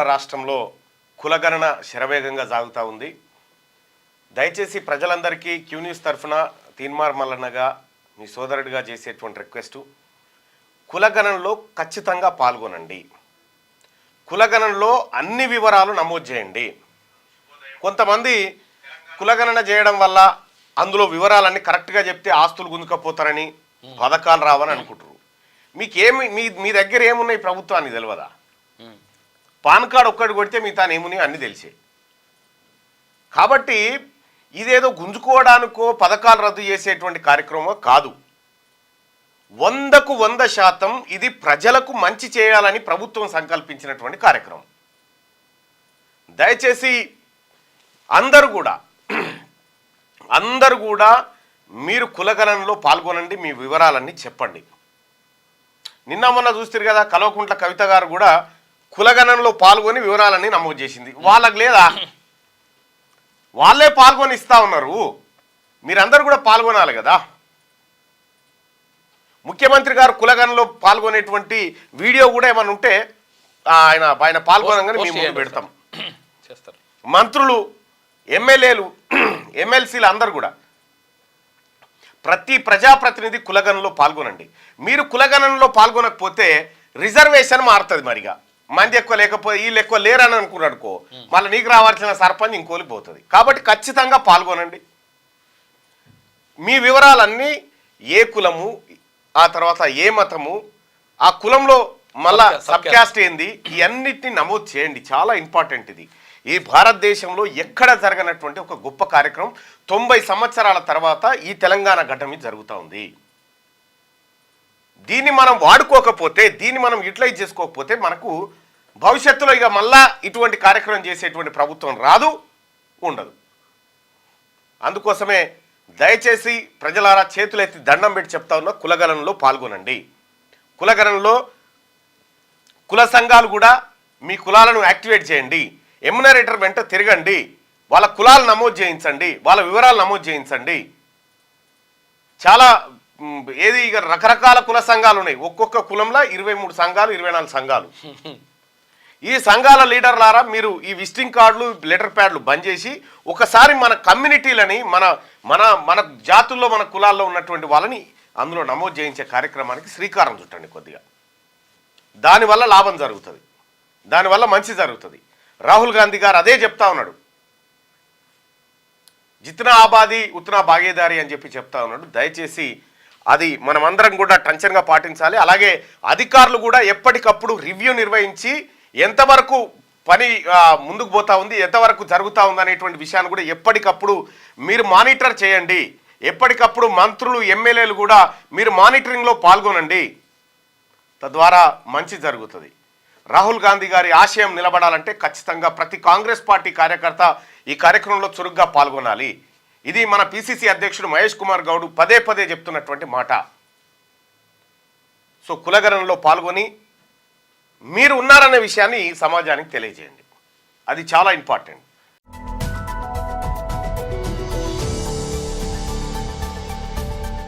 రాష్ట్రంలో కులగణన శరవేగంగా సాగుతూ ఉంది. దయచేసి ప్రజలందరికీ క్యూ న్యూస్ తరఫున తీన్మార్ మల్లన్నగా మీ సోదరుడిగా చేసేటువంటి రిక్వెస్టు, కులగణనలో ఖచ్చితంగా పాల్గొనండి. కులగణనలో అన్ని వివరాలు నమోదు చేయండి. కొంతమంది కులగణన చేయడం వల్ల అందులో వివరాలన్నీ కరెక్ట్గా చెప్తే ఆస్తులు గుంజుకపోతారని, పథకాలు రావని అనుకుంటారు. మీకేమి మీ దగ్గర ఏమున్నాయి ప్రభుత్వానికి తెలియదా? పాన్ కార్డు ఒక్కటి కొడితే మీ తాను ఏమున్నాయి అన్నీ తెలిసే. కాబట్టి ఇదేదో గుంజుకోవడానికో పథకాలు రద్దు చేసేటువంటి కార్యక్రమం కాదు. 100% ఇది ప్రజలకు మంచి చేయాలని ప్రభుత్వం సంకల్పించినటువంటి కార్యక్రమం. దయచేసి అందరూ కూడా మీరు కులగణనలో పాల్గొనండి, మీ వివరాలన్నీ చెప్పండి. నిన్న మొన్న చూస్తారు కదా, కల్వకుంట్ల కవిత గారు కూడా కులగణనలో పాల్గొని వివరాలన్నీ నమోదు చేసింది. వాళ్ళకి లేదా? వాళ్ళే పాల్గొని ఇస్తా ఉన్నారు. మీరందరూ కూడా పాల్గొనాలి కదా. ముఖ్యమంత్రి గారు కులగణనలో పాల్గొనేటువంటి వీడియో కూడా ఏమైనా ఉంటే ఆయన పాల్గొనగానే మేము ముందు పెడతాం. మంత్రులు, ఎమ్మెల్యేలు, ఎమ్మెల్సీలు అందరూ కూడా, ప్రతి ప్రజాప్రతినిధి కులగణనలో పాల్గొనండి. మీరు కులగణనలో పాల్గొనకపోతే రిజర్వేషన్ మారుతుంది. మరిగా మంది ఎక్కువ లేకపోతే వీళ్ళు ఎక్కువ లేరని అనుకున్నాడుకో, మళ్ళీ నీకు రావాల్సిన సర్పంచ్ ఇంకోలికి పోతుంది. కాబట్టి ఖచ్చితంగా పాల్గొనండి. మీ వివరాలన్నీ ఏ కులము, ఆ తర్వాత ఏ మతము, ఆ కులంలో మళ్ళా సబ్ క్యాస్ట్ ఏంది, ఇవన్నిటిని నమోదు చేయండి. చాలా ఇంపార్టెంట్ ఇది. ఈ భారతదేశంలో ఎక్కడ జరగనటువంటి ఒక గొప్ప కార్యక్రమం 90 సంవత్సరాల తర్వాత ఈ తెలంగాణ గడ్డ మీద జరుగుతూ ఉంది. దీన్ని మనం వాడుకోకపోతే, దీన్ని మనం యూటిలైజ్ చేసుకోకపోతే మనకు భవిష్యత్తులో ఇక మళ్ళా ఇటువంటి కార్యక్రమం చేసేటువంటి ప్రభుత్వం రాదు, ఉండదు. అందుకోసమే దయచేసి ప్రజలారా చేతులెత్తి దండం పెట్టి చెప్తా ఉన్నా, కులగణనలో పాల్గొనండి. కులగణనలో కుల సంఘాలు కూడా మీ కులాలను యాక్టివేట్ చేయండి. ఎమ్యునరేటర్ వెంట తిరగండి, వాళ్ళ కులాలు నమోదు చేయించండి, వాళ్ళ వివరాలు నమోదు చేయించండి. చాలా ఇక రకరకాల కుల సంఘాలు ఉన్నాయి. ఒక్కొక్క కులంలో 23 సంఘాలు, 24 సంఘాలు. ఈ సంఘాల లీడర్లారా మీరు ఈ విజిటింగ్ కార్డులు, లెటర్ ప్యాడ్లు బంద్ చేసి ఒకసారి మన కమ్యూనిటీలని, మన మన మన జాతుల్లో, మన కులాల్లో ఉన్నటువంటి వాళ్ళని అందులో నమోదు చేయించే కార్యక్రమానికి శ్రీకారం చుట్టండి కొద్దిగా. దానివల్ల లాభం జరుగుతుంది, దానివల్ల మంచి జరుగుతుంది. రాహుల్ గాంధీ గారు అదే చెప్తా ఉన్నాడు. జిత్నా ఆబాదీ ఉత్నా భాగీదారీ అని చెప్పి చెప్తా ఉన్నాడు. దయచేసి అది మనమందరం కూడా టెన్షన్గా పాటించాలి. అలాగే అధికారులు కూడా ఎప్పటికప్పుడు రివ్యూ నిర్వహించి ఎంతవరకు పని ముందుకు పోతా ఉంది, ఎంతవరకు జరుగుతూ ఉంది అనేటువంటి విషయాన్ని కూడా ఎప్పటికప్పుడు మీరు మానిటర్ చేయండి. ఎప్పటికప్పుడు మంత్రులు, ఎమ్మెల్యేలు కూడా మీరు మానిటరింగ్లో పాల్గొనండి. తద్వారా మంచి జరుగుతుంది. రాహుల్ గాంధీ గారి ఆశయం నిలబడాలంటే ఖచ్చితంగా ప్రతి కాంగ్రెస్ పార్టీ కార్యకర్త ఈ కార్యక్రమంలో చురుగ్గా పాల్గొనాలి. ఇది మన పిసిసి అధ్యక్షుడు మహేష్ కుమార్ గౌడ్ పదే పదే చెప్తున్నటువంటి మాట. సో కులగణనలో పాల్గొని మీరు ఉన్నారనే విషయాన్ని సమాజానికి తెలియజేయండి. అది చాలా ఇంపార్టెంట్.